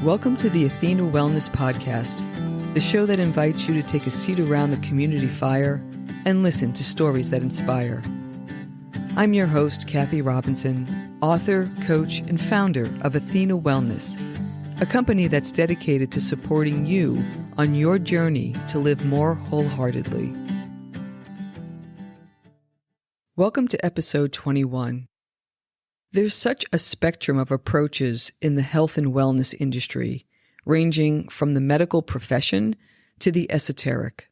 Welcome to the Athena Wellness Podcast, the show that invites you to take a seat around the community fire and listen to stories that inspire. I'm your host, Kathy Robinson, author, coach, and founder of Athena Wellness, a company that's dedicated to supporting you on your journey to live more wholeheartedly. Welcome to episode 21. There's such a spectrum of approaches in the health and wellness industry, ranging from the medical profession to the esoteric.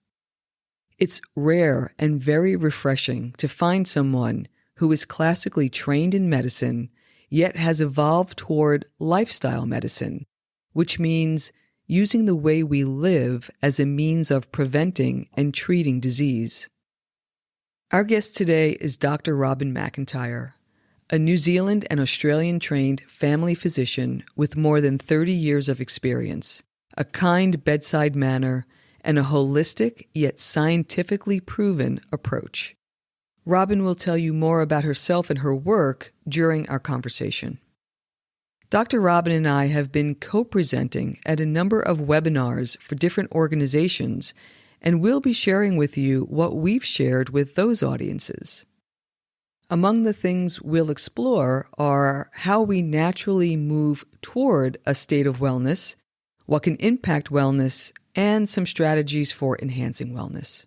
It's rare and very refreshing to find someone who is classically trained in medicine, yet has evolved toward lifestyle medicine, which means using the way we live as a means of preventing and treating disease. Our guest today is Dr. Robyn McIntyre, a New Zealand and Australian trained family physician with more than 30 years of experience, a kind bedside manner, and a holistic yet scientifically proven approach. Robyn will tell you more about herself and her work during our conversation. Dr. Robyn and I have been co-presenting at a number of webinars for different organizations, and we'll be sharing with you what we've shared with those audiences. Among the things we'll explore are how we naturally move toward a state of wellness, what can impact wellness, and some strategies for enhancing wellness.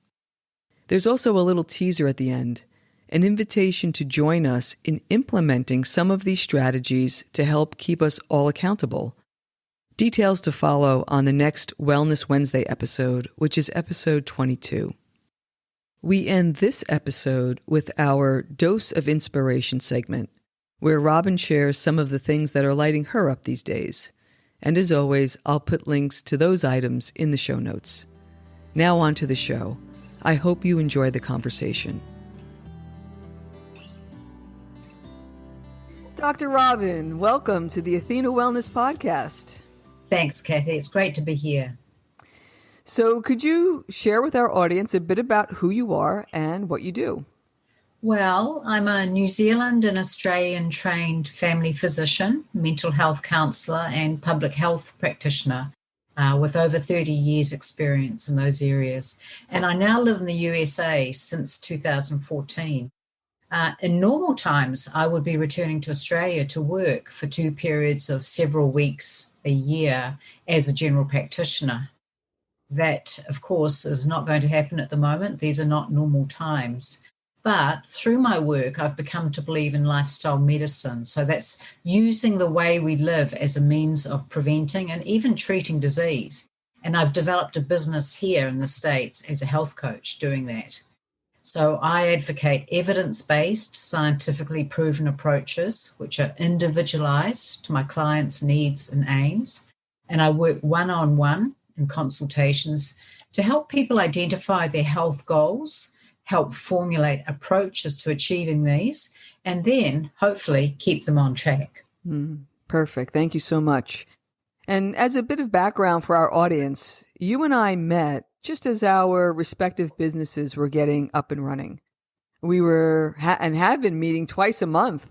There's also a little teaser at the end, an invitation to join us in implementing some of these strategies to help keep us all accountable. Details to follow on the next Wellness Wednesday episode, which is episode 22. We end this episode with our Dose of Inspiration segment, where Robyn shares some of the things that are lighting her up these days. And as always, I'll put links to those items in the show notes. Now on to the show. I hope you enjoy the conversation. Dr. Robyn, welcome to the Athena Wellness Podcast. Thanks, Kathy. It's great to be here. So could you share with our audience a bit about who you are and what you do? Well, I'm a New Zealand and Australian trained family physician, mental health counsellor, and public health practitioner with over 30 years experience in those areas. And I now live in the USA since 2014. In normal times, I would be returning to Australia to work for 2 periods of several weeks a year as a general practitioner. That, of course, is not going to happen at the moment. These are not normal times. But through my work, I've become to believe in lifestyle medicine. So that's using the way we live as a means of preventing and even treating disease. And I've developed a business here in the States as a health coach doing that. So I advocate evidence-based, scientifically proven approaches, which are individualized to my clients' needs and aims. And I work one-on-one and consultations to help people identify their health goals, help formulate approaches to achieving these, and then hopefully keep them on track. Perfect. Thank you so much. And as a bit of background for our audience, you and I met just as our respective businesses were getting up and running. We were and have been meeting twice a month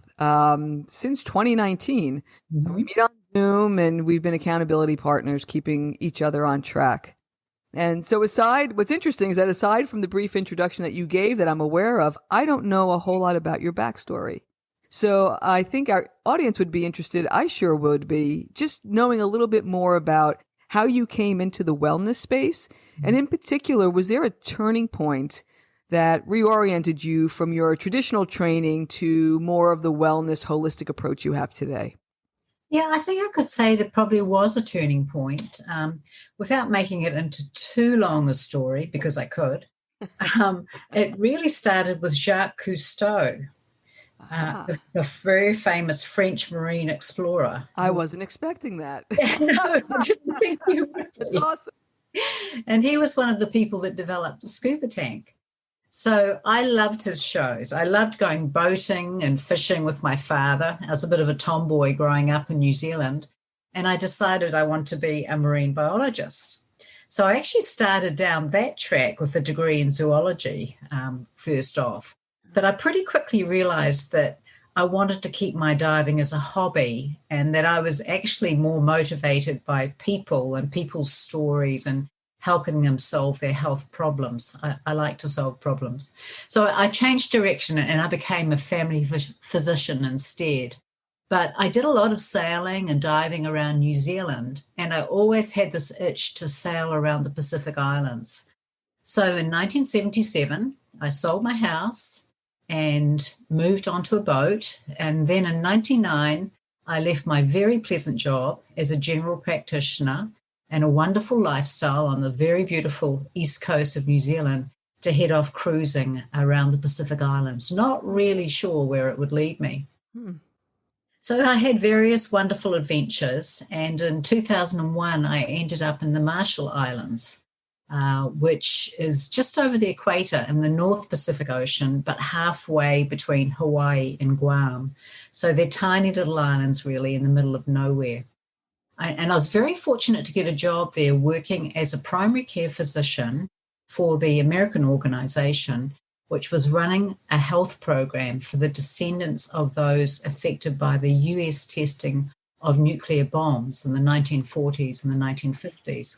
since 2019. Mm-hmm. We meet on Zoom, and we've been accountability partners, keeping each other on track. And so what's interesting is that aside from the brief introduction that you gave that I'm aware of, I don't know a whole lot about your backstory. So I think our audience would be interested, I sure would be, just knowing a little bit more about how you came into the wellness space. And in particular, was there a turning point that reoriented you from your traditional training to more of the wellness holistic approach you have today? Yeah, I think I could say there probably was a turning point. Without making it into too long a story, because I could, it really started with Jacques Cousteau, the very famous French marine explorer. I wasn't expecting that. No, I didn't think you would. That's awesome. And he was one of the people that developed the scuba tank. So I loved his shows. I loved going boating and fishing with my father. I was a bit of a tomboy growing up in New Zealand, and I decided I want to be a marine biologist. So I actually started down that track with a degree in zoology first off. But I pretty quickly realized that I wanted to keep my diving as a hobby, and that I was actually more motivated by people and people's stories and helping them solve their health problems. I like to solve problems. So I changed direction and I became a family physician instead. But I did a lot of sailing and diving around New Zealand, and I always had this itch to sail around the Pacific Islands. So in 1977, I sold my house and moved onto a boat. And then in 99, I left my very pleasant job as a general practitioner and a wonderful lifestyle on the very beautiful east coast of New Zealand to head off cruising around the Pacific Islands, not really sure where it would lead me. So I had various wonderful adventures, and in 2001, I ended up in the Marshall Islands, which is just over the equator in the North Pacific Ocean, but halfway between Hawaii and Guam. So they're tiny little islands really in the middle of nowhere. And I was very fortunate to get a job there working as a primary care physician for the American organization, which was running a health program for the descendants of those affected by the US testing of nuclear bombs in the 1940s and the 1950s.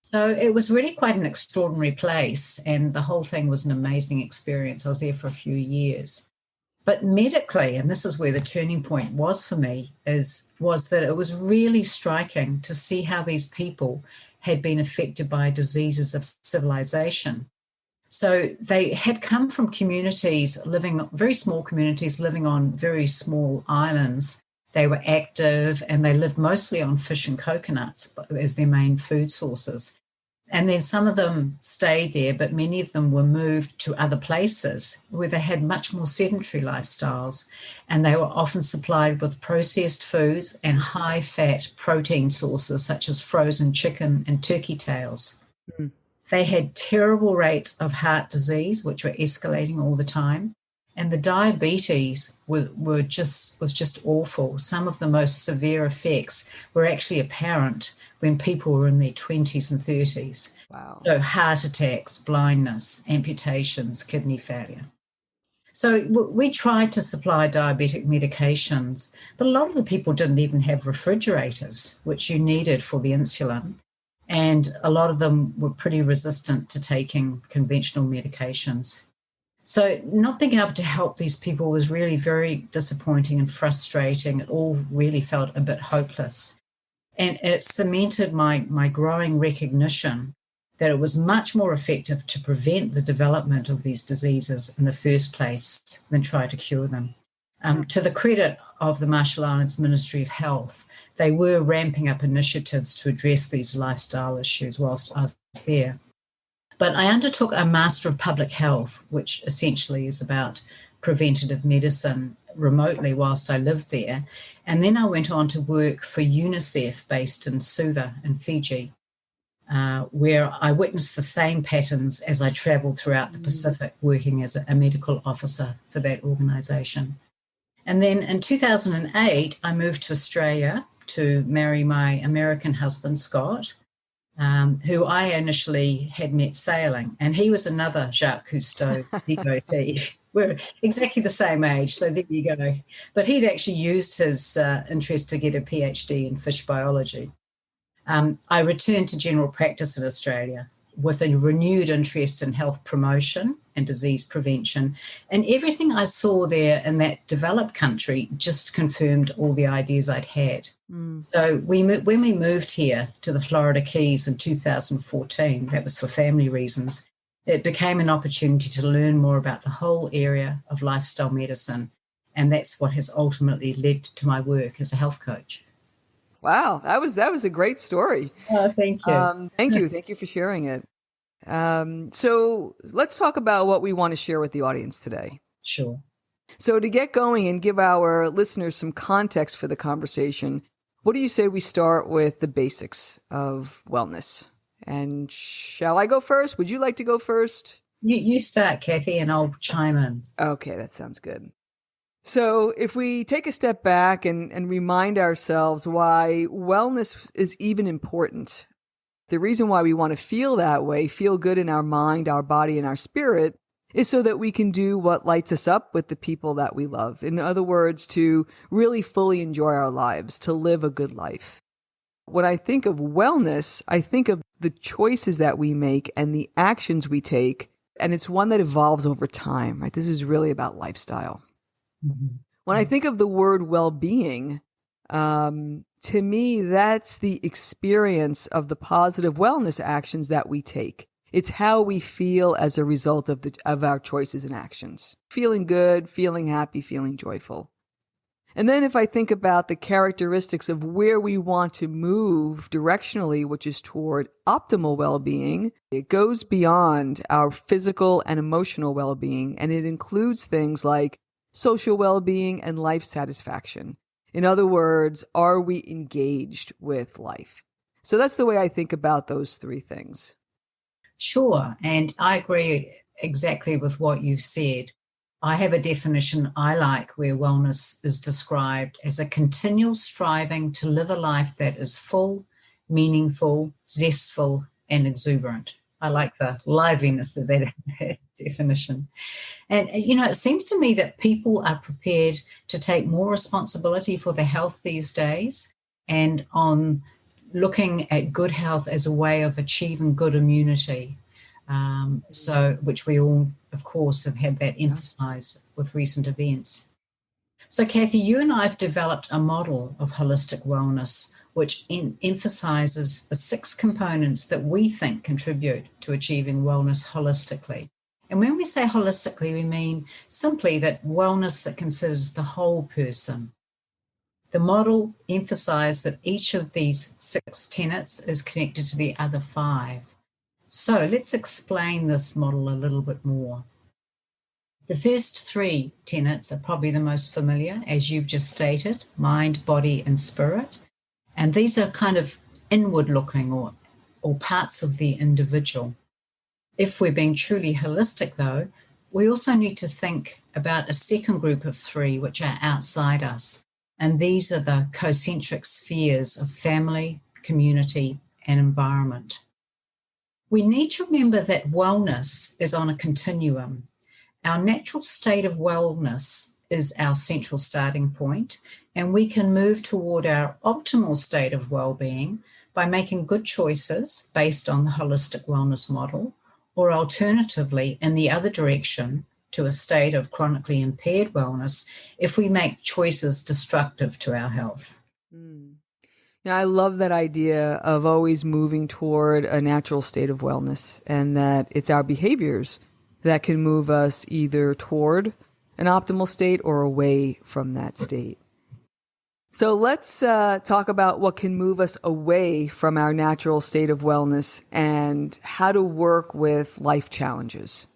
So it was really quite an extraordinary place, and the whole thing was an amazing experience. I was there for a few years. But medically, and this is where the turning point was for me, was that it was really striking to see how these people had been affected by diseases of civilization. So they had come from communities living, very small communities living on very small islands. They were active and they lived mostly on fish and coconuts as their main food sources. And then some of them stayed there, but many of them were moved to other places where they had much more sedentary lifestyles. And they were often supplied with processed foods and high-fat protein sources such as frozen chicken and turkey tails. Mm. They had terrible rates of heart disease, which were escalating all the time. And the diabetes was just awful. Some of the most severe effects were actually apparent when people were in their 20s and 30s. Wow. So heart attacks, blindness, amputations, kidney failure. So we tried to supply diabetic medications, but a lot of the people didn't even have refrigerators, which you needed for the insulin. And a lot of them were pretty resistant to taking conventional medications. So not being able to help these people was really very disappointing and frustrating. It all really felt a bit hopeless. And it cemented my growing recognition that it was much more effective to prevent the development of these diseases in the first place than try to cure them. To the credit of the Marshall Islands Ministry of Health, they were ramping up initiatives to address these lifestyle issues whilst I was there. But I undertook a Master of Public Health, which essentially is about preventative medicine remotely whilst I lived there. And then I went on to work for UNICEF based in Suva in Fiji, where I witnessed the same patterns as I travelled throughout the Pacific, working as a medical officer for that organisation. And then in 2008, I moved to Australia to marry my American husband, Scott, who I initially had met sailing. And he was another Jacques Cousteau devotee. We're exactly the same age, so there you go. But he'd actually used his interest to get a PhD in fish biology. I returned to general practice in Australia with a renewed interest in health promotion and disease prevention. And everything I saw there in that developed country just confirmed all the ideas I'd had. So when we moved here to the Florida Keys in 2014, that was for family reasons, it became an opportunity to learn more about the whole area of lifestyle medicine. And that's what has ultimately led to my work as a health coach. Wow, that was a great story. Oh, thank you. Thank you for sharing it. So let's talk about what we want to share with the audience today. Sure. So to get going and give our listeners some context for the conversation, what do you say we start with the basics of wellness? And shall I go first? Would you like to go first? You start, Kathy, and I'll chime in. Okay, that sounds good. So if we take a step back and remind ourselves why wellness is even important, the reason why we want to feel that way, feel good in our mind, our body, and our spirit, is so that we can do what lights us up with the people that we love. In other words, to really fully enjoy our lives, to live a good life. When I think of wellness, I think of the choices that we make and the actions we take, and it's one that evolves over time, right? This is really about lifestyle. Mm-hmm. When I think of the word well-being, to me, that's the experience of the positive wellness actions that we take. It's how we feel as a result of our choices and actions. Feeling good, feeling happy, feeling joyful. And then if I think about the characteristics of where we want to move directionally, which is toward optimal well-being, it goes beyond our physical and emotional well-being, and it includes things like social well-being and life satisfaction. In other words, are we engaged with life? So that's the way I think about those three things. Sure, and I agree exactly with what you've said. I have a definition I like where wellness is described as a continual striving to live a life that is full, meaningful, zestful, and exuberant. I like the liveliness of that definition. And, it seems to me that people are prepared to take more responsibility for their health these days and on looking at good health as a way of achieving good immunity. Which we all, of course, have had that emphasized with recent events. So, Kathy, you and I have developed a model of holistic wellness, which emphasizes the 6 components that we think contribute to achieving wellness holistically. And when we say holistically, we mean simply that wellness that considers the whole person. The model emphasized that each of these 6 tenets is connected to the other 5. So let's explain this model a little bit more. The first 3 tenets are probably the most familiar, as you've just stated, mind, body, and spirit. And these are kind of inward looking or parts of the individual. If we're being truly holistic, though, we also need to think about a second group of 3, which are outside us. And these are the concentric spheres of family, community, and environment. We need to remember that wellness is on a continuum. Our natural state of wellness is our central starting point, and we can move toward our optimal state of well-being by making good choices based on the holistic wellness model, or alternatively, in the other direction, to a state of chronically impaired wellness if we make choices destructive to our health. Yeah, I love that idea of always moving toward a natural state of wellness, and that it's our behaviors that can move us either toward an optimal state or away from that state. So let's talk about what can move us away from our natural state of wellness and how to work with life challenges.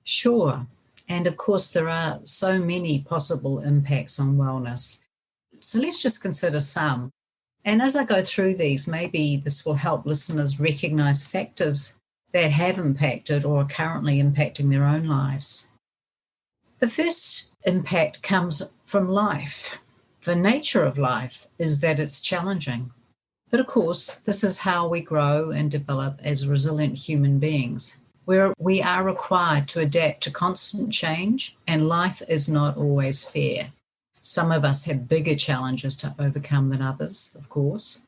Sure. And of course, there are so many possible impacts on wellness. So let's just consider some. And as I go through these, maybe this will help listeners recognize factors that have impacted or are currently impacting their own lives. The first impact comes from life. The nature of life is that it's challenging. But of course, this is how we grow and develop as resilient human beings, where we are required to adapt to constant change, and life is not always fair. Some of us have bigger challenges to overcome than others, of course.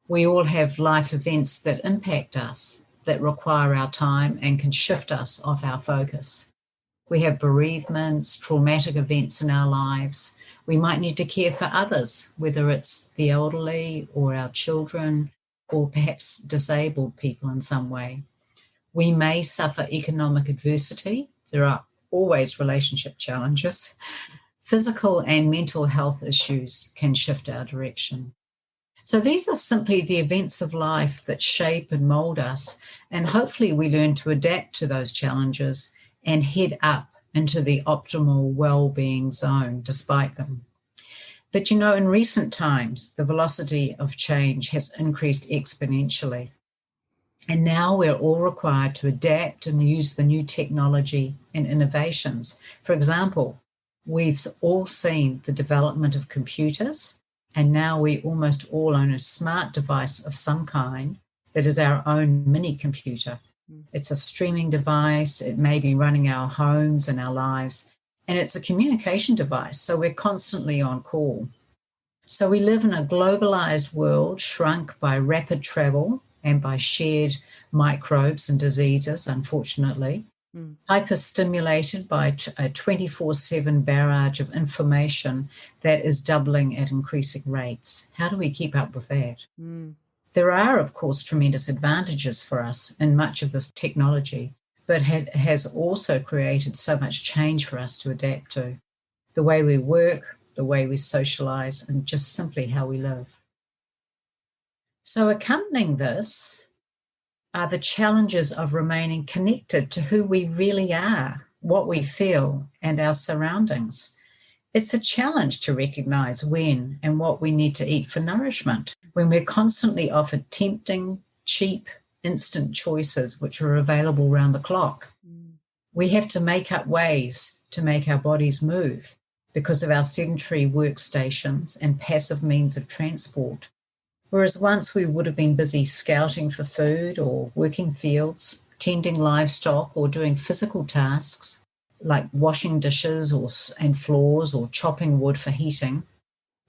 We all have life events that impact us, that require our time and can shift us off our focus. We have bereavements, traumatic events in our lives. We might need to care for others, whether it's the elderly or our children or perhaps disabled people in some way. We may suffer economic adversity. There are always relationship challenges. Physical and mental health issues can shift our direction. So these are simply the events of life that shape and mold us, and hopefully we learn to adapt to those challenges and head up into the optimal well-being zone despite them. But in recent times, the velocity of change has increased exponentially. And now we're all required to adapt and use the new technology and innovations. For example, we've all seen the development of computers, and now we almost all own a smart device of some kind that is our own mini computer It's a streaming device. It may be running our homes and our lives. And it's a communication device, so we're constantly on call. So we live in a globalized world shrunk by rapid travel and by shared microbes and diseases, unfortunately, hyperstimulated by a 24/7 barrage of information that is doubling at increasing rates. How do we keep up with that? There are, of course, tremendous advantages for us in much of this technology, but has also created so much change for us to adapt to. The way we work, the way we socialize, and just simply how we live. So accompanying this are the challenges of remaining connected to who we really are, what we feel, and our surroundings. It's a challenge to recognize when and what we need to eat for nourishment, when we're constantly offered tempting, cheap, instant choices which are available round the clock. We have to make up ways to make our bodies move because of our sedentary workstations and passive means of transport. Whereas once we would have been busy scouting for food or working fields, tending livestock or doing physical tasks like washing dishes and floors or chopping wood for heating,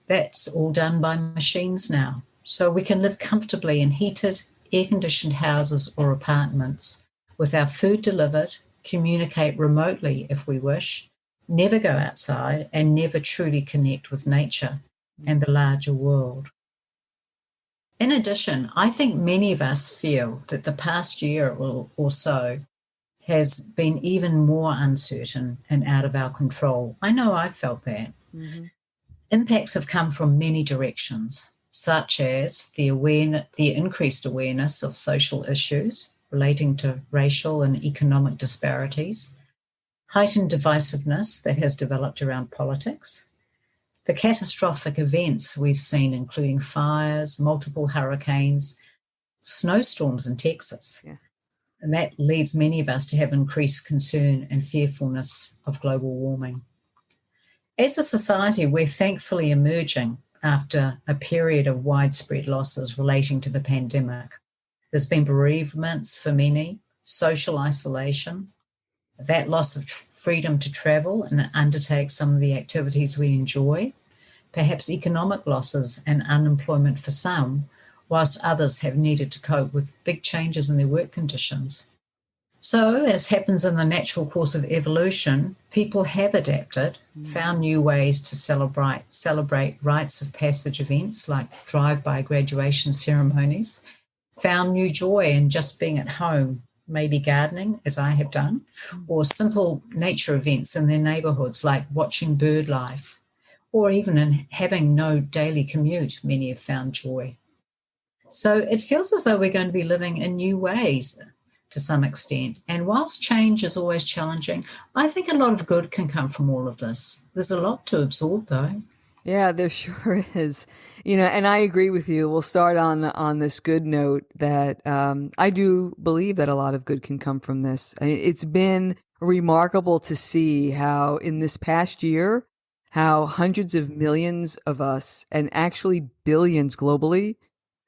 that's all done by machines now. So we can live comfortably in heated, air-conditioned houses or apartments with our food delivered, communicate remotely if we wish, never go outside, and never truly connect with nature and the larger world. In addition, I think many of us feel that the past year or so has been even more uncertain and out of our control. I know I felt that. Impacts have come from many directions, such as the increased awareness of social issues relating to racial and economic disparities, heightened divisiveness that has developed around politics, the catastrophic events we've seen, including fires, multiple hurricanes, snowstorms in Texas. Yeah. And that leads many of us to have increased concern and fearfulness of global warming. As a society, we're thankfully emerging after a period of widespread losses relating to the pandemic. There's been bereavements for many, social isolation, that loss of freedom to travel and undertake some of the activities we enjoy, perhaps economic losses and unemployment for some, whilst others have needed to cope with big changes in their work conditions. So, as happens in the natural course of evolution, people have adapted, found new ways to celebrate rites of passage events like drive-by graduation ceremonies, found new joy in just being at home, maybe gardening, as I have done, or simple nature events in their neighbourhoods like watching bird life, or even in having no daily commute, many have found joy. So it feels as though we're going to be living in new ways to some extent. And whilst change is always challenging, I think a lot of good can come from all of this. There's a lot to absorb, though. Yeah, there sure is. And I agree with you. We'll start on this good note that I do believe that a lot of good can come from this. It's been remarkable to see how in this past year, how hundreds of millions of us and actually billions globally,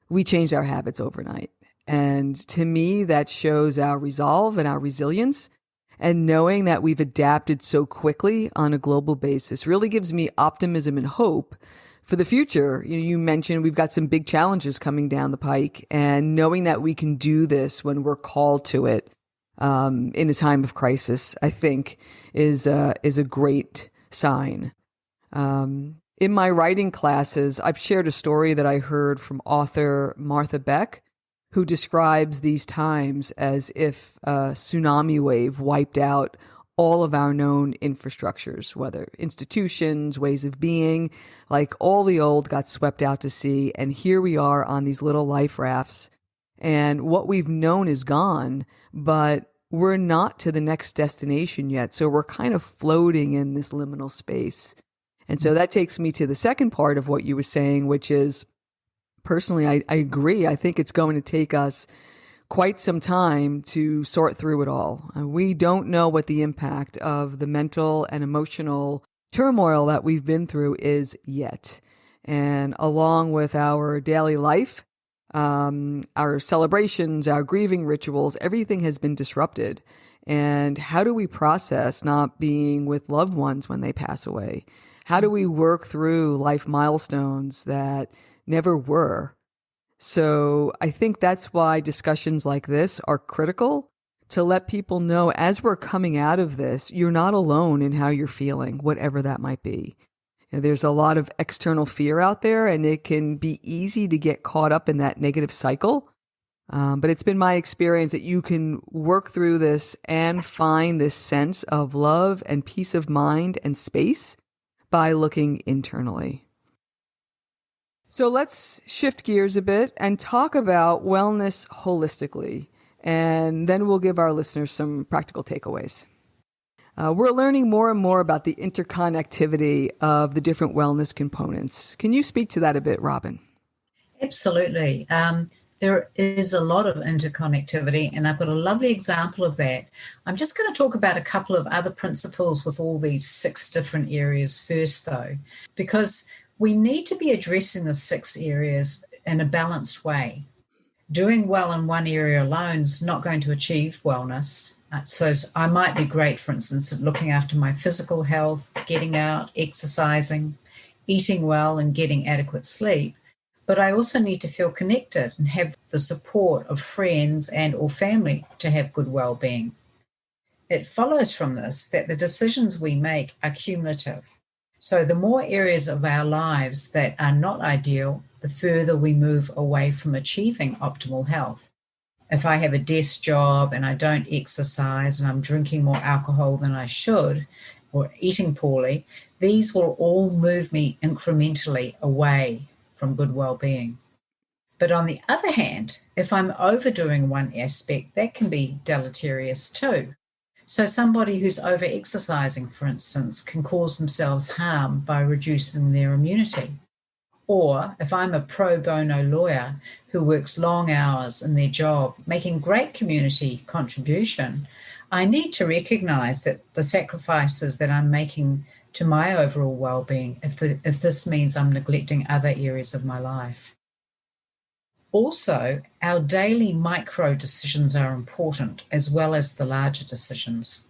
we changed our habits overnight. And to me, that shows our resolve and our resilience. And knowing that we've adapted so quickly on a global basis really gives me optimism and hope for the future. You mentioned we've got some big challenges coming down the pike, and knowing that we can do this when we're called to it in a time of crisis, I think is a great sign. In my writing classes, I've shared a story that I heard from author Martha Beck, who describes these times as if a tsunami wave wiped out all of our known infrastructures, whether institutions, ways of being, like all the old got swept out to sea. And here we are on these little life rafts. And what we've known is gone, but we're not to the next destination yet. So we're kind of floating in this liminal space. And so that takes me to the second part of what you were saying, which is, personally, I agree. I think it's going to take us quite some time to sort through it all. We don't know what the impact of the mental and emotional turmoil that we've been through is yet. And along with our daily life, our celebrations, our grieving rituals, everything has been disrupted. And how do we process not being with loved ones when they pass away? How do we work through life milestones that never were? So I think that's why discussions like this are critical, to let people know as we're coming out of this, you're not alone in how you're feeling, whatever that might be. There's a lot of external fear out there, and it can be easy to get caught up in that negative cycle. But it's been my experience that you can work through this and find this sense of love and peace of mind and space by looking internally. So let's shift gears a bit and talk about wellness holistically, and then we'll give our listeners some practical takeaways. We're learning more and more about the interconnectivity of the different wellness components. Can you speak to that a bit, Robyn? Absolutely. There is a lot of interconnectivity, and I've got a lovely example of that. I'm just going to talk about a couple of other principles with all these 6 different areas first, though, because we need to be addressing the 6 areas in a balanced way. Doing well in one area alone is not going to achieve wellness. So I might be great, for instance, at looking after my physical health, getting out, exercising, eating well, and getting adequate sleep. But I also need to feel connected and have the support of friends and or family to have good well-being. It follows from this that the decisions we make are cumulative. So the more areas of our lives that are not ideal, the further we move away from achieving optimal health. If I have a desk job and I don't exercise and I'm drinking more alcohol than I should, or eating poorly, these will all move me incrementally away from good well-being. But on the other hand, if I'm overdoing one aspect, that can be deleterious too. So somebody who's over-exercising, for instance, can cause themselves harm by reducing their immunity. Or if I'm a pro bono lawyer who works long hours in their job, making great community contribution, I need to recognize that the sacrifices that I'm making to my overall well-being, if this means I'm neglecting other areas of my life. Also, our daily micro decisions are important as well as the larger decisions.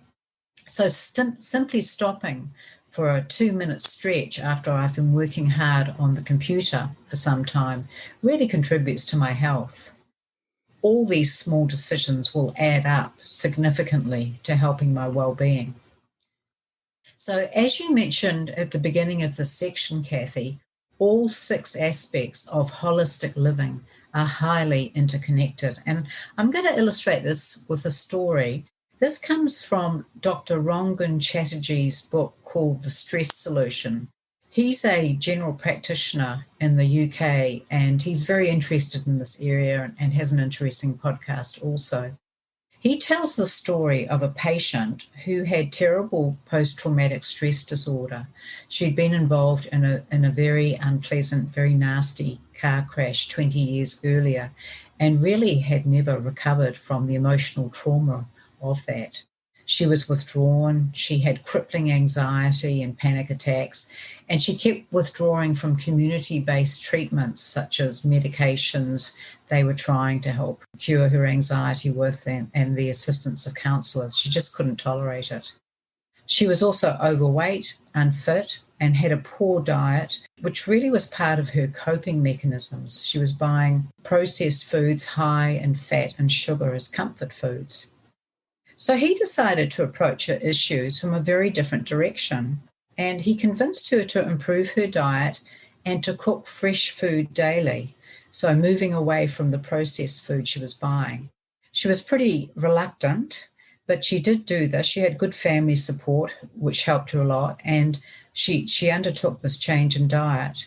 So simply stopping for a 2-minute stretch after I've been working hard on the computer for some time really contributes to my health. All these small decisions will add up significantly to helping my well-being. So as you mentioned at the beginning of this section, Kathy, all 6 aspects of holistic living are highly interconnected. And I'm going to illustrate this with a story. This comes from Dr. Rangan Chatterjee's book called The Stress Solution. He's a general practitioner in the UK, and he's very interested in this area and has an interesting podcast also. He tells the story of a patient who had terrible post-traumatic stress disorder. She'd been involved in a very unpleasant, very nasty car crash 20 years earlier and really had never recovered from the emotional trauma of that. She was withdrawn, she had crippling anxiety and panic attacks, and she kept withdrawing from community-based treatments such as medications they were trying to help cure her anxiety with and the assistance of counsellors. She just couldn't tolerate it. She was also overweight, unfit, and had a poor diet, which really was part of her coping mechanisms. She was buying processed foods high in fat and sugar as comfort foods. So he decided to approach her issues from a very different direction, and he convinced her to improve her diet and to cook fresh food daily, so moving away from the processed food she was buying. She was pretty reluctant, but she did do this. She had good family support, which helped her a lot, and she undertook this change in diet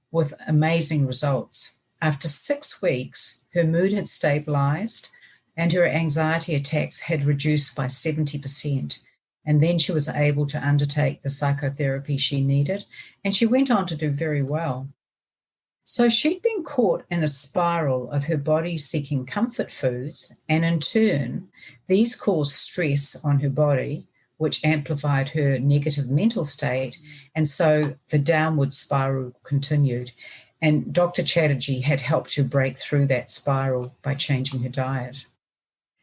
with amazing results. After 6 weeks, her mood had stabilized, and her anxiety attacks had reduced by 70%. And then she was able to undertake the psychotherapy she needed, and she went on to do very well. So she'd been caught in a spiral of her body seeking comfort foods, and in turn, these caused stress on her body, which amplified her negative mental state, and so the downward spiral continued. And Dr. Chatterjee had helped her break through that spiral by changing her diet.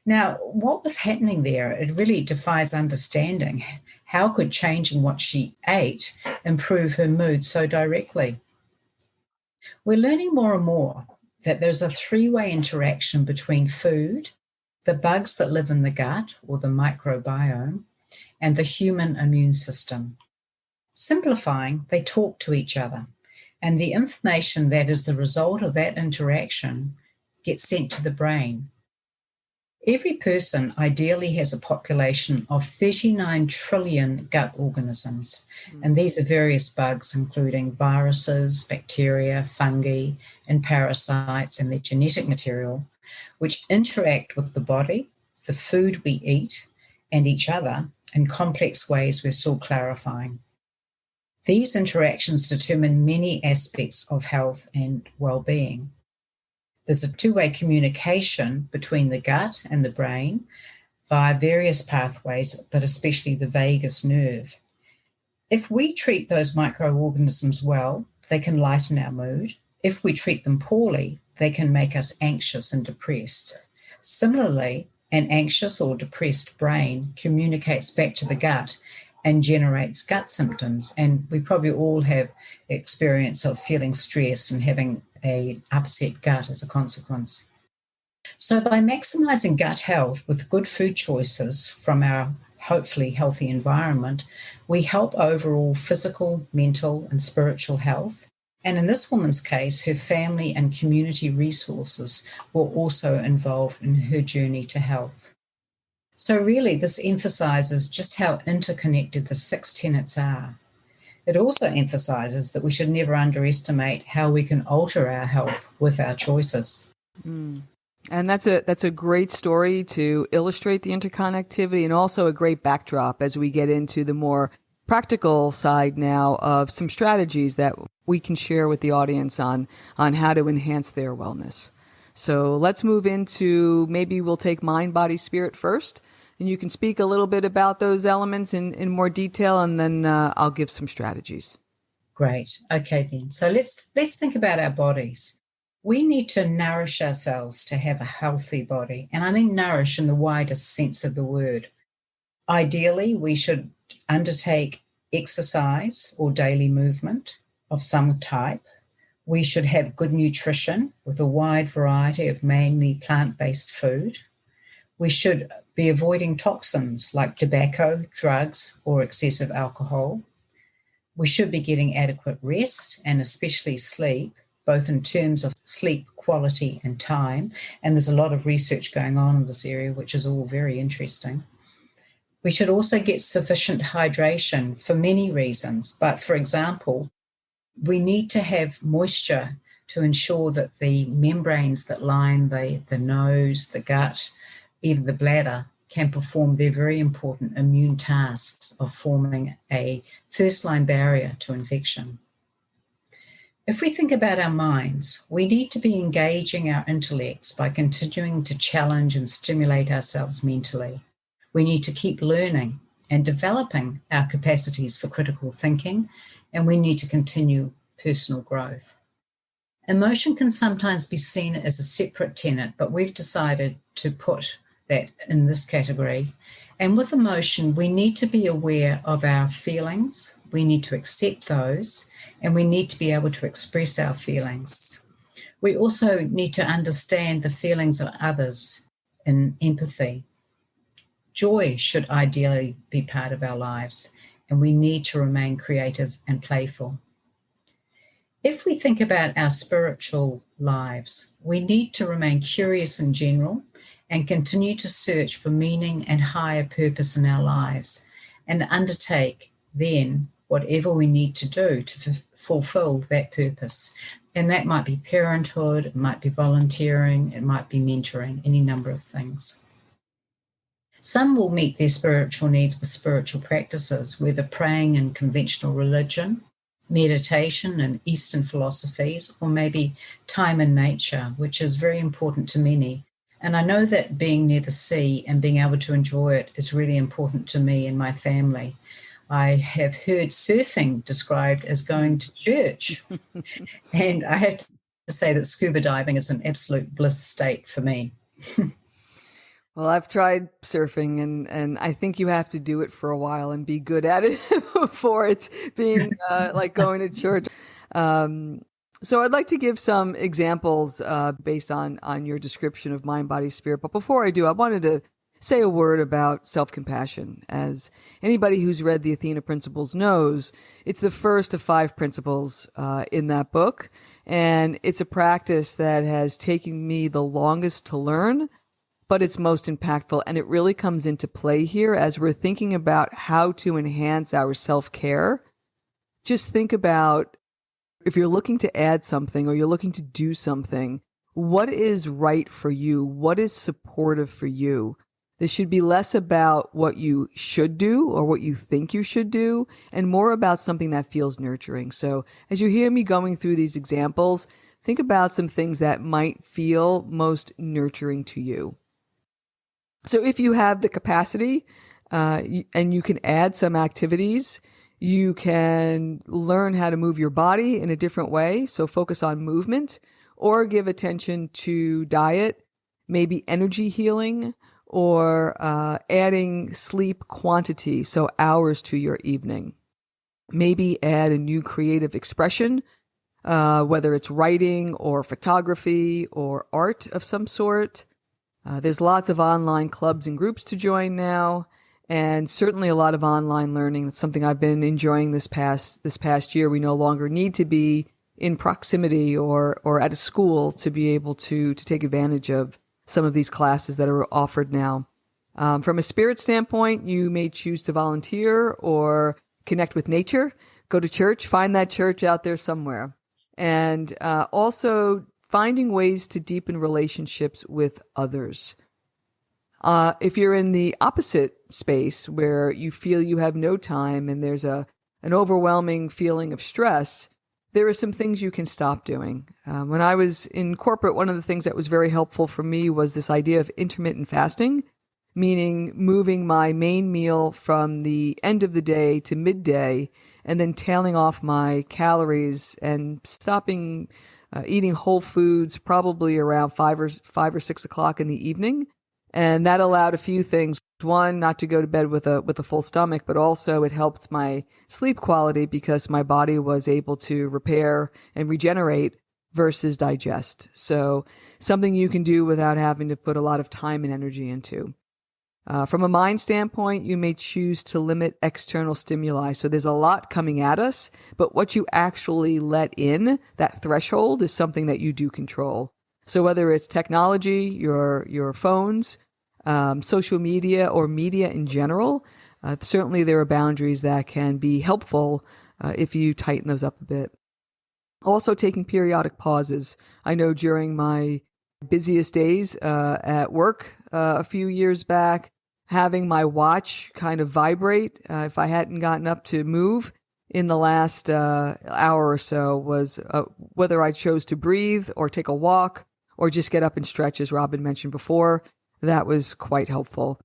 Now, what was happening there? It really defies understanding. How could changing what she ate improve her mood so directly? We're learning more and more that there's a three-way interaction between food, the bugs that live in the gut or the microbiome, and the human immune system. Simplifying, they talk to each other, and the information that is the result of that interaction gets sent to the brain. Every person ideally has a population of 39 trillion gut organisms, and these are various bugs including viruses, bacteria, fungi, and parasites and their genetic material, which interact with the body, the food we eat, and each other in complex ways we're still clarifying. These interactions determine many aspects of health and well-being. There's a two-way communication between the gut and the brain via various pathways, but especially the vagus nerve. If we treat those microorganisms well, they can lighten our mood. If we treat them poorly, they can make us anxious and depressed. Similarly, an anxious or depressed brain communicates back to the gut and generates gut symptoms. And we probably all have experience of feeling stressed and having an upset gut as a consequence. So by maximizing gut health with good food choices from our hopefully healthy environment, we help overall physical, mental, and spiritual health. And in this woman's case, her family and community resources were also involved in her journey to health. So really, this emphasizes just how interconnected the 6 tenets are. It also emphasizes that we should never underestimate how we can alter our health with our choices. And that's a great story to illustrate the interconnectivity, and also a great backdrop as we get into the more practical side now of some strategies that we can share with the audience on how to enhance their wellness. So let's move into, maybe we'll take mind, body, spirit first. And you can speak a little bit about those elements in more detail, and then I'll give some strategies. Great. Okay, then. So let's think about our bodies. We need to nourish ourselves to have a healthy body. And I mean nourish in the widest sense of the word. Ideally, we should undertake exercise or daily movement of some type. We should have good nutrition with a wide variety of mainly plant-based food. We should be avoiding toxins like tobacco, drugs, or excessive alcohol. We should be getting adequate rest and especially sleep, both in terms of sleep quality and time. And there's a lot of research going on in this area, which is all very interesting. We should also get sufficient hydration for many reasons. But for example, we need to have moisture to ensure that the membranes that line the nose, the gut, even the bladder, can perform their very important immune tasks of forming a first-line barrier to infection. If we think about our minds, we need to be engaging our intellects by continuing to challenge and stimulate ourselves mentally. We need to keep learning and developing our capacities for critical thinking, and we need to continue personal growth. Emotion can sometimes be seen as a separate tenet, but we've decided to put that in this category. And with emotion, we need to be aware of our feelings, we need to accept those, and we need to be able to express our feelings. We also need to understand the feelings of others in empathy. Joy should ideally be part of our lives, and we need to remain creative and playful. If we think about our spiritual lives, we need to remain curious in general and continue to search for meaning and higher purpose in our lives, and undertake then whatever we need to do to fulfill that purpose. And that might be parenthood, it might be volunteering, it might be mentoring, any number of things. Some will meet their spiritual needs with spiritual practices, whether praying in conventional religion, meditation and Eastern philosophies, or maybe time in nature, which is very important to many. And I know that being near the sea and being able to enjoy it is really important to me and my family. I have heard surfing described as going to church. And I have to say that scuba diving is an absolute bliss state for me. Well, I've tried surfing, and I think you have to do it for a while and be good at it before it's being like going to church. So I'd like to give some examples based on your description of mind, body, spirit. But before I do, I wanted to say a word about self-compassion. As anybody who's read the Athena Principles knows, it's the first of 5 principles in that book. And it's a practice that has taken me the longest to learn, but it's most impactful. And it really comes into play here as we're thinking about how to enhance our self-care. Just think about, if you're looking to add something or you're looking to do something, what is right for you? What is supportive for you? This should be less about what you should do or what you think you should do, and more about something that feels nurturing. So as you hear me going through these examples, think about some things that might feel most nurturing to you. So if you have the capacity and you can add some activities, you can learn how to move your body in a different way. So focus on movement, or give attention to diet, maybe energy healing, or adding sleep quantity, so hours to your evening. Maybe add a new creative expression, whether it's writing or photography or art of some sort. There's lots of online clubs and groups to join now, and certainly a lot of online learning. That's something I've been enjoying this past year. We no longer need to be in proximity or at a school to be able to take advantage of some of these classes that are offered now. From a spirit standpoint, you may choose to volunteer or connect with nature, go to church, find that church out there somewhere. And also finding ways to deepen relationships with others. If you're in the opposite space where you feel you have no time and there's an overwhelming feeling of stress, there are some things you can stop doing. When I was in corporate, one of the things that was very helpful for me was this idea of intermittent fasting, meaning moving my main meal from the end of the day to midday and then tailing off my calories and stopping eating whole foods probably around 5 or 6 o'clock in the evening. And that allowed a few things. One, not to go to bed with a full stomach, but also it helped my sleep quality because my body was able to repair and regenerate versus digest. So something you can do without having to put a lot of time and energy into. From a mind standpoint, you may choose to limit external stimuli. So there's a lot coming at us, but what you actually let in, that threshold, is something that you do control. So whether it's technology, your phones, social media, or media in general, certainly there are boundaries that can be helpful if you tighten those up a bit. Also taking periodic pauses. I know during my busiest days at work a few years back, having my watch kind of vibrate if I hadn't gotten up to move in the last hour or so was whether I chose to breathe or take a walk or just get up and stretch, as Robyn mentioned before. That was quite helpful.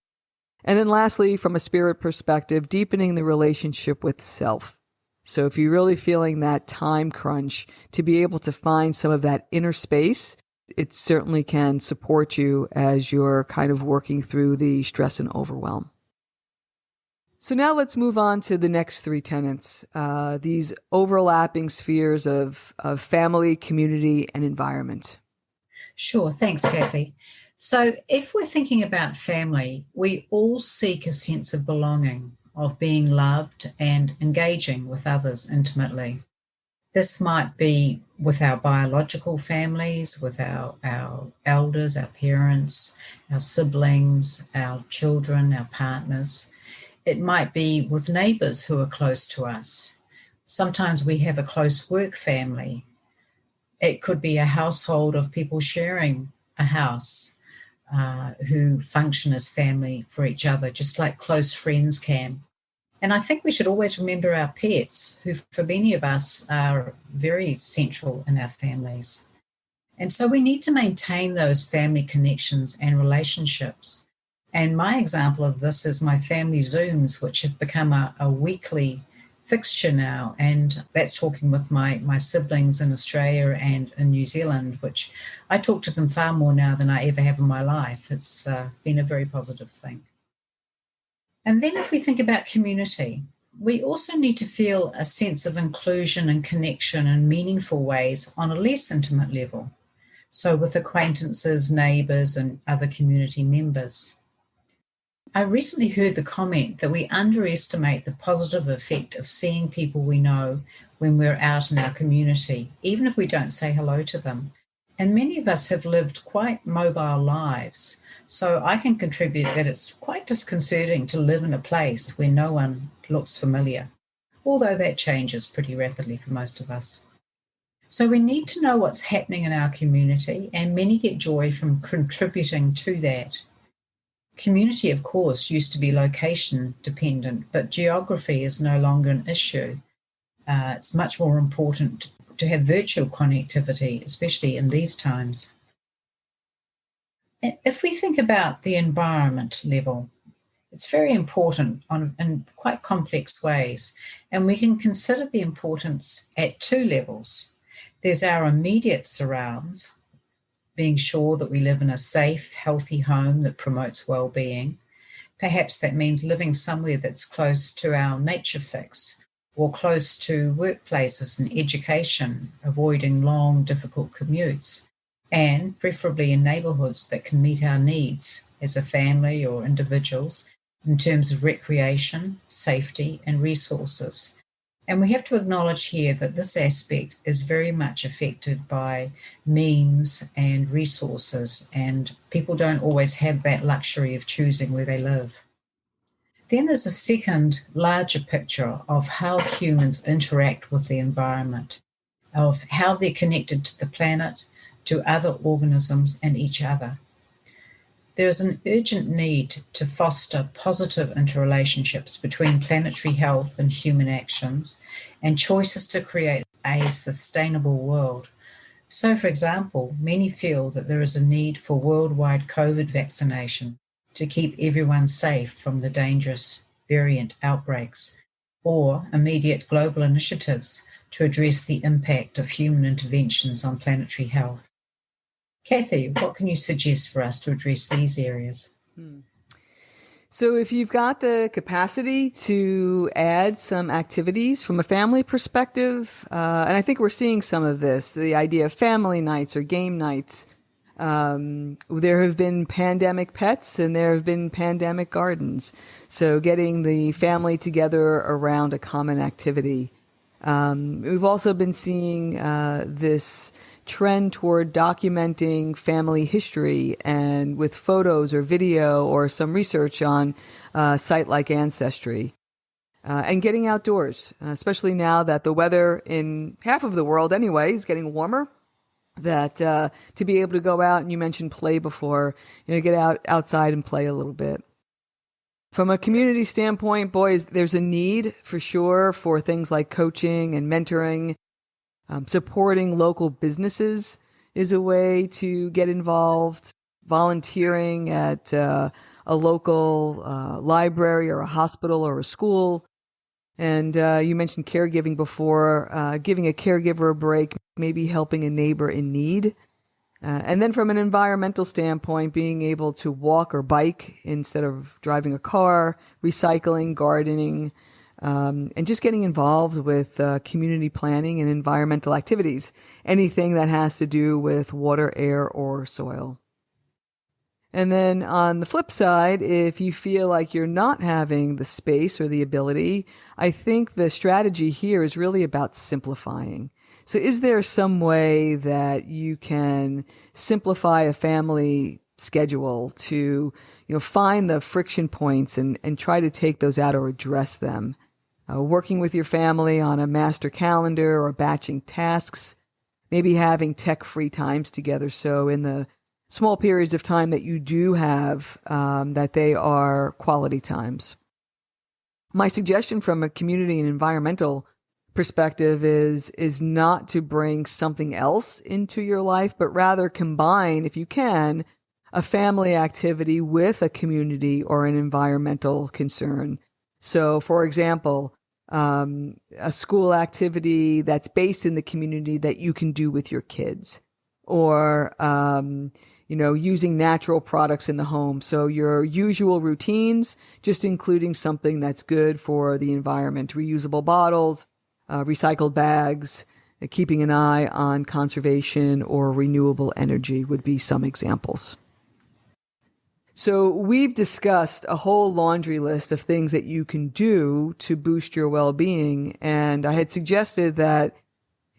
And then lastly, from a spirit perspective, deepening the relationship with self. So if you're really feeling that time crunch, to be able to find some of that inner space, it certainly can support you as you're kind of working through the stress and overwhelm. So now let's move on to the next 3 tenets, these overlapping spheres of family, community, and environment. Sure. Thanks, Kathy. So if we're thinking about family, we all seek a sense of belonging, of being loved and engaging with others intimately. This might be with our biological families, with our elders, our parents, our siblings, our children, our partners. It might be with neighbors who are close to us. Sometimes we have a close work family. It could be a household of people sharing a house who function as family for each other, just like close friends can. And I think we should always remember our pets, who for many of us are very central in our families. And so we need to maintain those family connections and relationships. And my example of this is my family Zooms, which have become a weekly fixture now. And that's talking with my siblings in Australia and in New Zealand, which I talk to them far more now than I ever have in my life. It's been a very positive thing. And then if we think about community, we also need to feel a sense of inclusion and connection in meaningful ways on a less intimate level. So with acquaintances, neighbours, and other community members. I recently heard the comment that we underestimate the positive effect of seeing people we know when we're out in our community, even if we don't say hello to them. And many of us have lived quite mobile lives, so I can contribute that it's quite disconcerting to live in a place where no one looks familiar, although that changes pretty rapidly for most of us. So we need to know what's happening in our community, and many get joy from contributing to that. Community, of course, used to be location dependent, but geography is no longer an issue. It's much more important to have virtual connectivity, especially in these times. If we think about the environment level, it's very important in quite complex ways, and we can consider the importance at two levels. There's our immediate surrounds, being sure that we live in a safe, healthy home that promotes well-being. Perhaps that means living somewhere that's close to our nature fix or close to workplaces and education, avoiding long, difficult commutes, and preferably in neighbourhoods that can meet our needs as a family or individuals in terms of recreation, safety, and resources. And we have to acknowledge here that this aspect is very much affected by means and resources, and people don't always have that luxury of choosing where they live. Then there's a second, larger picture of how humans interact with the environment, of how they're connected to the planet, to other organisms, and each other. There is an urgent need to foster positive interrelationships between planetary health and human actions, and choices to create a sustainable world. So, for example, many feel that there is a need for worldwide COVID vaccination to keep everyone safe from the dangerous variant outbreaks, or immediate global initiatives to address the impact of human interventions on planetary health. Kathy, what can you suggest for us to address these areas? So if you've got the capacity to add some activities from a family perspective, and I think we're seeing some of this, the idea of family nights or game nights. There have been pandemic pets and there have been pandemic gardens. So getting the family together around a common activity. We've also been seeing this trend toward documenting family history and with photos or video or some research on a site like Ancestry. And getting outdoors, especially now that the weather in half of the world anyway is getting warmer, that to be able to go out, and you mentioned play before, get outside and play a little bit. From a community standpoint, boys, there's a need for sure for things like coaching and mentoring. Supporting local businesses is a way to get involved. Volunteering at a local library or a hospital or a school. And you mentioned caregiving before, giving a caregiver a break, maybe helping a neighbor in need. And then from an environmental standpoint, being able to walk or bike instead of driving a car, recycling, gardening, and just getting involved with community planning and environmental activities, anything that has to do with water, air, or soil. And then on the flip side, if you feel like you're not having the space or the ability, I think the strategy here is really about simplifying. So is there some way that you can simplify a family schedule to, find the friction points and try to take those out or address them? Working with your family on a master calendar or batching tasks, maybe having tech-free times together. So in the small periods of time that you do have, that they are quality times. My suggestion from a community and environmental perspective is not to bring something else into your life, but rather combine, if you can, a family activity with a community or an environmental concern. So, for example, a school activity that's based in the community that you can do with your kids, or using natural products in the home. So your usual routines, just including something that's good for the environment, reusable bottles, recycled bags, keeping an eye on conservation or renewable energy would be some examples. So we've discussed a whole laundry list of things that you can do to boost your well-being. And I had suggested that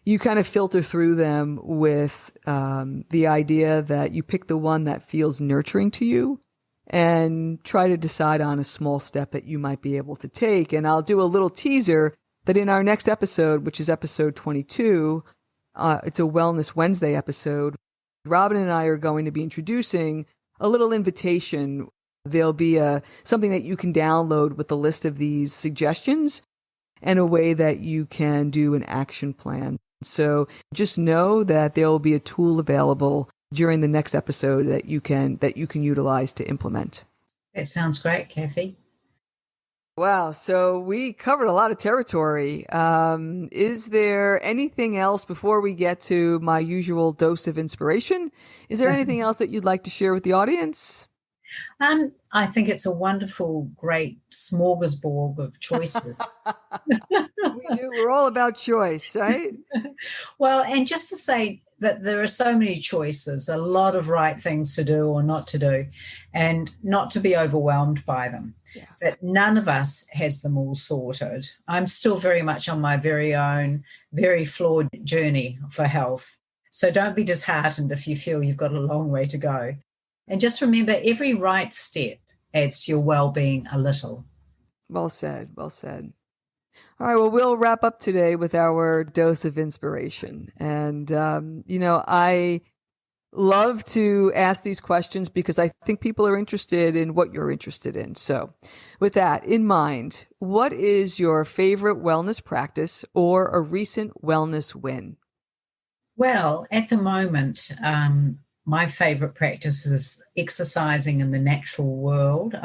you kind of filter through them with the idea that you pick the one that feels nurturing to you and try to decide on a small step that you might be able to take. And I'll do a little teaser that in our next episode, which is episode 22, it's a Wellness Wednesday episode, Robyn and I are going to be introducing a little invitation. There'll be something that you can download with a list of these suggestions and a way that you can do an action plan. So just know that there will be a tool available during the next episode that you can utilize to implement. That sounds great, Kathy. Wow. So we covered a lot of territory. Is there anything else before we get to my usual dose of inspiration? Is there anything else that you'd like to share with the audience? I think it's a wonderful, great smorgasbord of choices. We do. We're all about choice, right? Well, and just to say that there are so many choices, a lot of right things to do or not to do, and not to be overwhelmed by them. Yeah. That none of us has them all sorted. I'm still very much on my very own, very flawed journey for health. So don't be disheartened if you feel you've got a long way to go. And just remember, every right step adds to your well-being a little. Well said. Well said. All right. Well, we'll wrap up today with our dose of inspiration. And, I love to ask these questions because I think people are interested in what you're interested in. So with that in mind, what is your favorite wellness practice or a recent wellness win? Well, at the moment, my favorite practice is exercising in the natural world.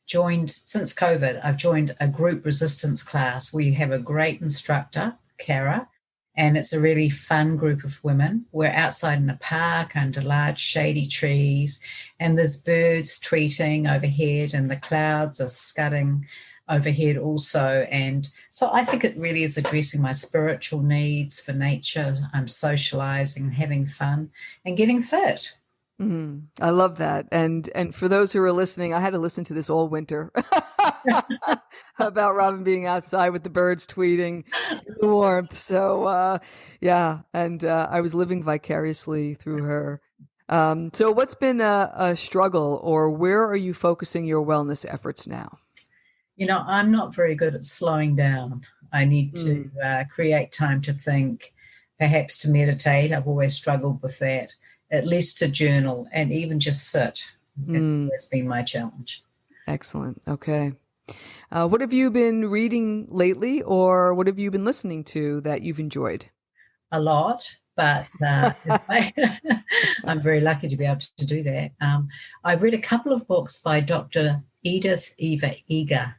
Since COVID, I've joined a group resistance class. We have a great instructor, Kara, and it's a really fun group of women. We're outside in a park under large shady trees, and there's birds tweeting overhead, and the clouds are scudding overhead also. And so I think it really is addressing my spiritual needs for nature. I'm socializing, having fun, and getting fit. I love that. And for those who are listening, I had to listen to this all winter about Robyn being outside with the birds tweeting in the warmth. So, I was living vicariously through her. So what's been a struggle, or where are you focusing your wellness efforts now? I'm not very good at slowing down. I need to create time to think, perhaps to meditate. I've always struggled with that. At least to journal and even just sit. That's been my challenge. Excellent. Okay. What have you been reading lately, or what have you been listening to that you've enjoyed? A lot, but I'm very lucky to be able to do that. I've read a couple of books by Dr. Edith Eva Eger.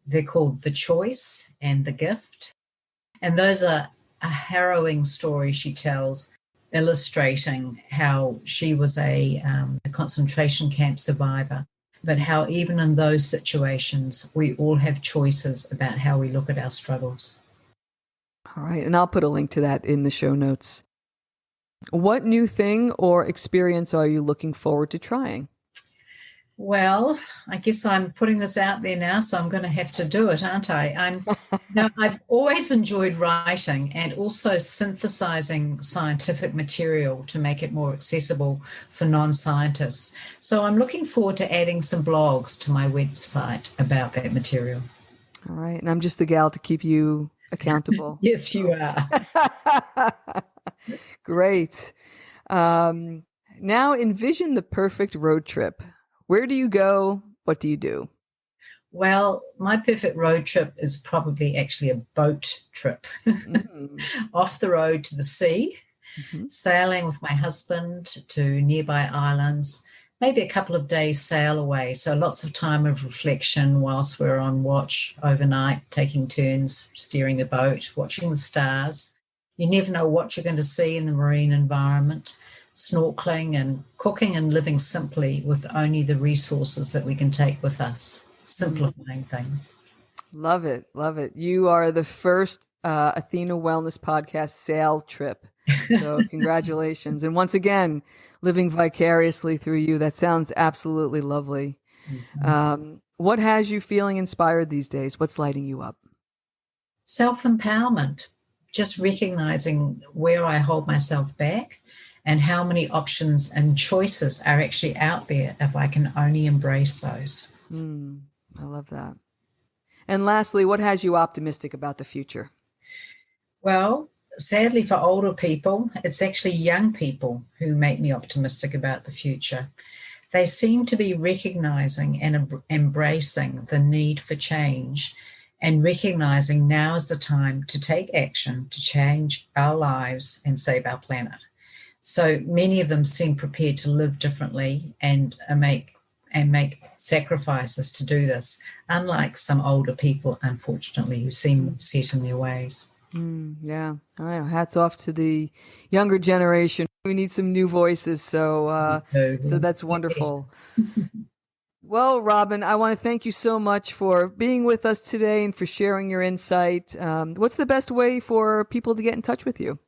They're called The Choice and The Gift. And those are a harrowing story she tells, illustrating how she was a concentration camp survivor, but how even in those situations, we all have choices about how we look at our struggles. All right. And I'll put a link to that in the show notes. What new thing or experience are you looking forward to trying? Well, I guess I'm putting this out there now, so I'm going to have to do it, aren't I? I've always enjoyed writing and also synthesizing scientific material to make it more accessible for non-scientists. So I'm looking forward to adding some blogs to my website about that material. All right. And I'm just the gal to keep you accountable. Yes, you are. Great. Now envision the perfect road trip. Where do you go? What do you do? Well, my perfect road trip is probably actually a boat trip. Off the road to the sea, sailing with my husband to nearby islands, maybe a couple of days sail away. So lots of time of reflection whilst we're on watch overnight, taking turns, steering the boat, watching the stars. You never know what you're going to see in the marine environment, snorkeling and cooking and living simply with only the resources that we can take with us, simplifying things. Love it. Love it. You are the first Athena Wellness Podcast sail trip. So congratulations. And once again, living vicariously through you. That sounds absolutely lovely. Mm-hmm. What has you feeling inspired these days? What's lighting you up? Self-empowerment, just recognizing where I hold myself back and how many options and choices are actually out there if I can only embrace those. I love that. And lastly, what has you optimistic about the future? Well, sadly for older people, it's actually young people who make me optimistic about the future. They seem to be recognizing and embracing the need for change and recognizing now is the time to take action to change our lives and save our planet. So many of them seem prepared to live differently and make sacrifices to do this, unlike some older people, unfortunately, who seem set in their ways. Yeah. All right. Hats off to the younger generation. We need some new voices. So that's wonderful. Well, Robyn, I want to thank you so much for being with us today and for sharing your insight. What's the best way for people to get in touch with you?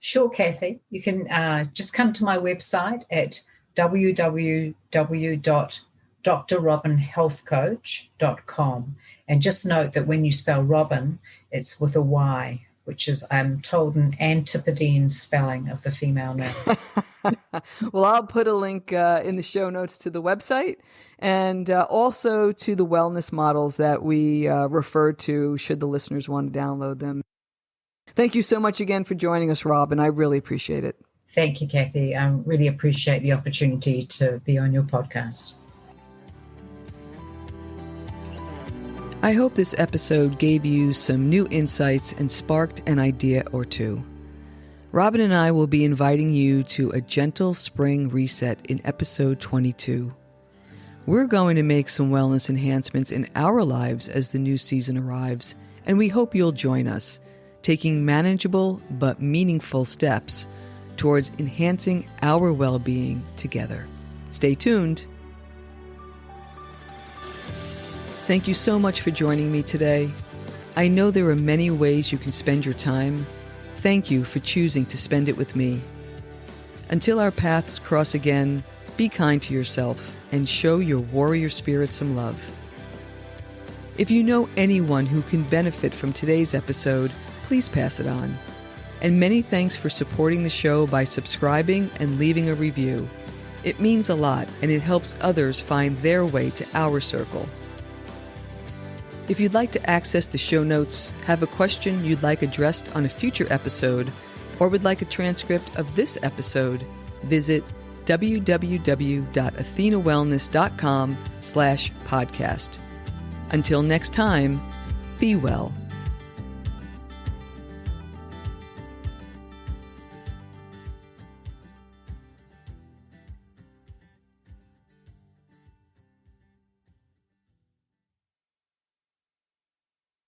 Sure, Kathy. You can just come to my website at www.drrobynhealthcoach.com. And just note that when you spell Robyn, it's with a Y, which is, I'm told, an antipodean spelling of the female name. Well, I'll put a link in the show notes to the website and also to the wellness models that we refer to should the listeners want to download them. Thank you so much again for joining us, Robyn. I really appreciate it. Thank you, Kathy. I really appreciate the opportunity to be on your podcast. I hope this episode gave you some new insights and sparked an idea or two. Robyn and I will be inviting you to a gentle spring reset in episode 22. We're going to make some wellness enhancements in our lives as the new season arrives, and we hope you'll join us, taking manageable but meaningful steps towards enhancing our well-being together. Stay tuned. Thank you so much for joining me today. I know there are many ways you can spend your time. Thank you for choosing to spend it with me. Until our paths cross again, be kind to yourself and show your warrior spirit some love. If you know anyone who can benefit from today's episode, please pass it on. And many thanks for supporting the show by subscribing and leaving a review. It means a lot, and it helps others find their way to our circle. If you'd like to access the show notes, have a question you'd like addressed on a future episode, or would like a transcript of this episode, visit www.athenawellness.com/podcast. Until next time, be well.